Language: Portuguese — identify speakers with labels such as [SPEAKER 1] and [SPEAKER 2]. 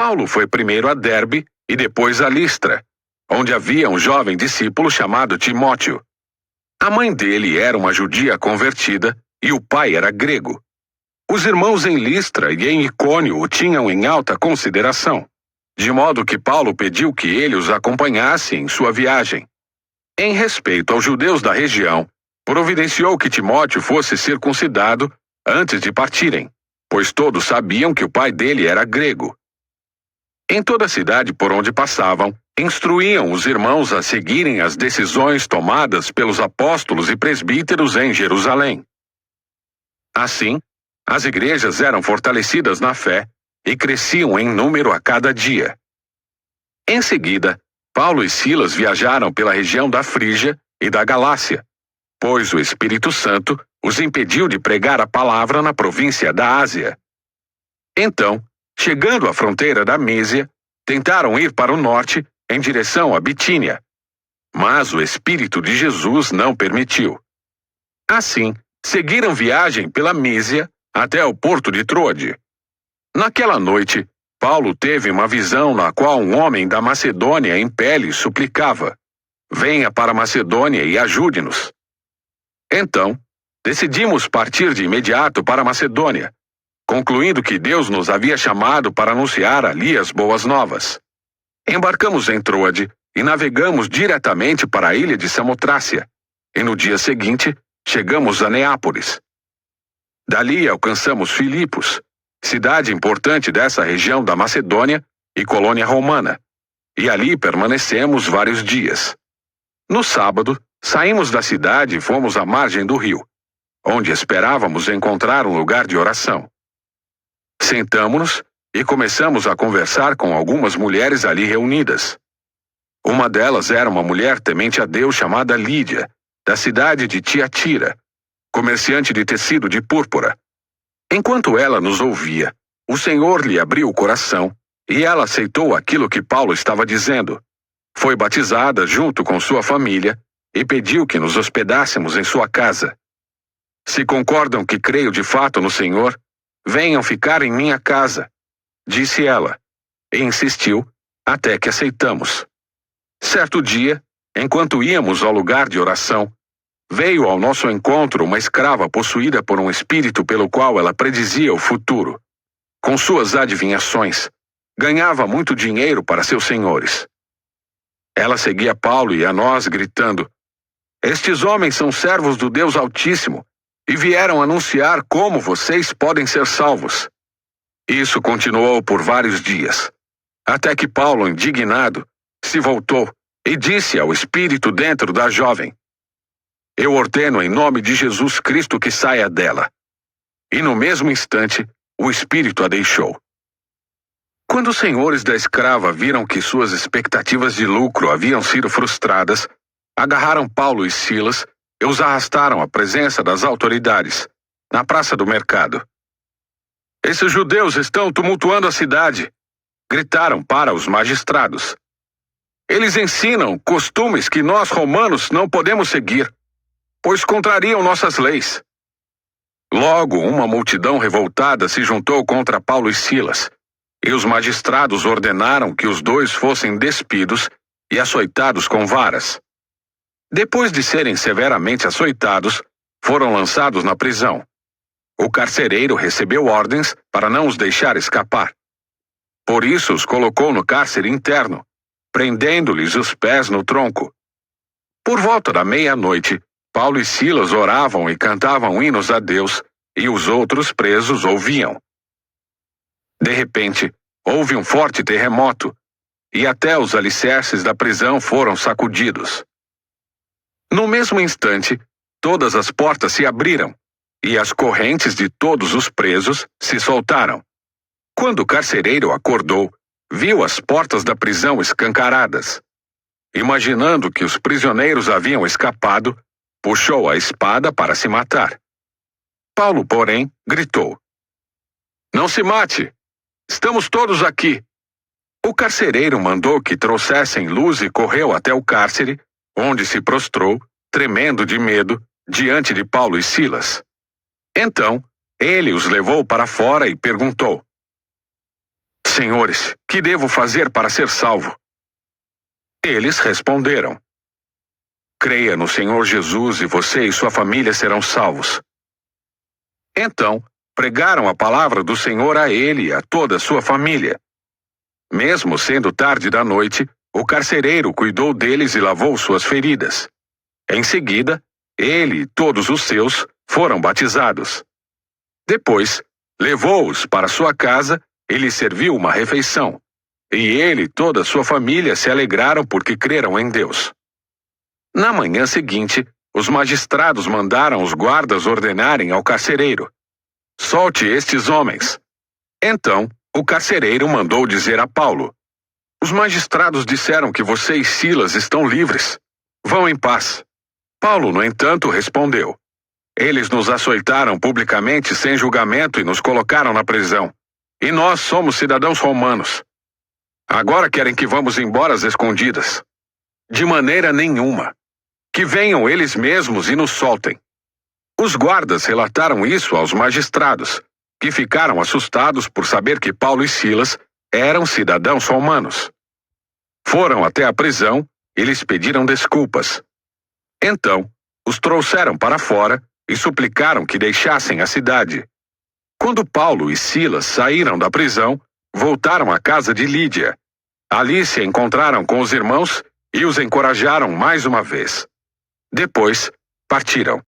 [SPEAKER 1] Paulo foi primeiro a Derbe e depois a Listra, onde havia um jovem discípulo chamado Timóteo. A mãe dele era uma judia convertida e o pai era grego. Os irmãos em Listra e em Icônio o tinham em alta consideração, de modo que Paulo pediu que ele os acompanhasse em sua viagem. Em respeito aos judeus da região, providenciou que Timóteo fosse circuncidado antes de partirem, pois todos sabiam que o pai dele era grego. Em toda a cidade por onde passavam, instruíam os irmãos a seguirem as decisões tomadas pelos apóstolos e presbíteros em Jerusalém. Assim, as igrejas eram fortalecidas na fé e cresciam em número a cada dia. Em seguida, Paulo e Silas viajaram pela região da Frígia e da Galácia, pois o Espírito Santo os impediu de pregar a palavra na província da Ásia. Então, chegando à fronteira da Mísia, tentaram ir para o norte em direção a Bitínia, mas o Espírito de Jesus não permitiu. Assim, seguiram viagem pela Mísia até o porto de Troade. Naquela noite, Paulo teve uma visão na qual um homem da Macedônia em pele suplicava: "Venha para a Macedônia e ajude-nos." Então, decidimos partir de imediato para a Macedônia, concluindo que Deus nos havia chamado para anunciar ali as boas novas. Embarcamos em Troade e navegamos diretamente para a ilha de Samotrácia, e no dia seguinte chegamos a Neápolis. Dali alcançamos Filipos, cidade importante dessa região da Macedônia e colônia romana, e ali permanecemos vários dias. No sábado, saímos da cidade e fomos à margem do rio, onde esperávamos encontrar um lugar de oração. Sentamo-nos e começamos a conversar com algumas mulheres ali reunidas. Uma delas era uma mulher temente a Deus chamada Lídia, da cidade de Tiatira, comerciante de tecido de púrpura. Enquanto ela nos ouvia, o Senhor lhe abriu o coração e ela aceitou aquilo que Paulo estava dizendo. Foi batizada junto com sua família e pediu que nos hospedássemos em sua casa. "Se concordam que creio de fato no Senhor, venham ficar em minha casa", disse ela, e insistiu até que aceitamos. Certo dia, enquanto íamos ao lugar de oração, veio ao nosso encontro uma escrava possuída por um espírito pelo qual ela predizia o futuro. Com suas adivinhações, ganhava muito dinheiro para seus senhores. Ela seguia Paulo e a nós, gritando: "Estes homens são servos do Deus Altíssimo e vieram anunciar como vocês podem ser salvos." Isso continuou por vários dias, até que Paulo, indignado, se voltou e disse ao espírito dentro da jovem: "Eu ordeno em nome de Jesus Cristo que saia dela." E no mesmo instante, o espírito a deixou. Quando os senhores da escrava viram que suas expectativas de lucro haviam sido frustradas, agarraram Paulo e Silas e os arrastaram à presença das autoridades, na praça do mercado. "Esses judeus estão tumultuando a cidade", gritaram para os magistrados. "Eles ensinam costumes que nós romanos não podemos seguir, pois contrariam nossas leis." Logo, uma multidão revoltada se juntou contra Paulo e Silas, e os magistrados ordenaram que os dois fossem despidos e açoitados com varas. Depois de serem severamente açoitados, foram lançados na prisão. O carcereiro recebeu ordens para não os deixar escapar. Por isso os colocou no cárcere interno, prendendo-lhes os pés no tronco. Por volta da meia-noite, Paulo e Silas oravam e cantavam hinos a Deus, e os outros presos ouviam. De repente, houve um forte terremoto, e até os alicerces da prisão foram sacudidos. No mesmo instante, todas as portas se abriram, e as correntes de todos os presos se soltaram. Quando o carcereiro acordou, viu as portas da prisão escancaradas. Imaginando que os prisioneiros haviam escapado, puxou a espada para se matar. Paulo, porém, gritou: "Não se mate! Estamos todos aqui!" O carcereiro mandou que trouxessem luz e correu até o cárcere, onde se prostrou, tremendo de medo, diante de Paulo e Silas. Então, ele os levou para fora e perguntou: Senhores, que devo fazer para ser salvo? Eles responderam: Creia no Senhor Jesus e você e sua família serão salvos. Então, pregaram a palavra do Senhor a ele e a toda a sua família. Mesmo sendo tarde da noite, o carcereiro cuidou deles e lavou suas feridas. Em seguida, ele e todos os seus foram batizados. Depois, levou-os para sua casa e lhes serviu uma refeição. E ele e toda a sua família se alegraram porque creram em Deus. Na manhã seguinte, os magistrados mandaram os guardas ordenarem ao carcereiro: Solte estes homens. Então, o carcereiro mandou dizer a Paulo: Os magistrados disseram que você e Silas estão livres. Vão em paz. Paulo, no entanto, respondeu: Eles nos açoitaram publicamente sem julgamento e nos colocaram na prisão. E nós somos cidadãos romanos. Agora querem que vamos embora às escondidas. De maneira nenhuma. Que venham eles mesmos e nos soltem. Os guardas relataram isso aos magistrados, que ficaram assustados por saber que Paulo e Silas eram cidadãos romanos. Foram até a prisão e lhes pediram desculpas. Então, os trouxeram para fora e suplicaram que deixassem a cidade. Quando Paulo e Silas saíram da prisão, voltaram à casa de Lídia. Ali se encontraram com os irmãos e os encorajaram mais uma vez. Depois, partiram.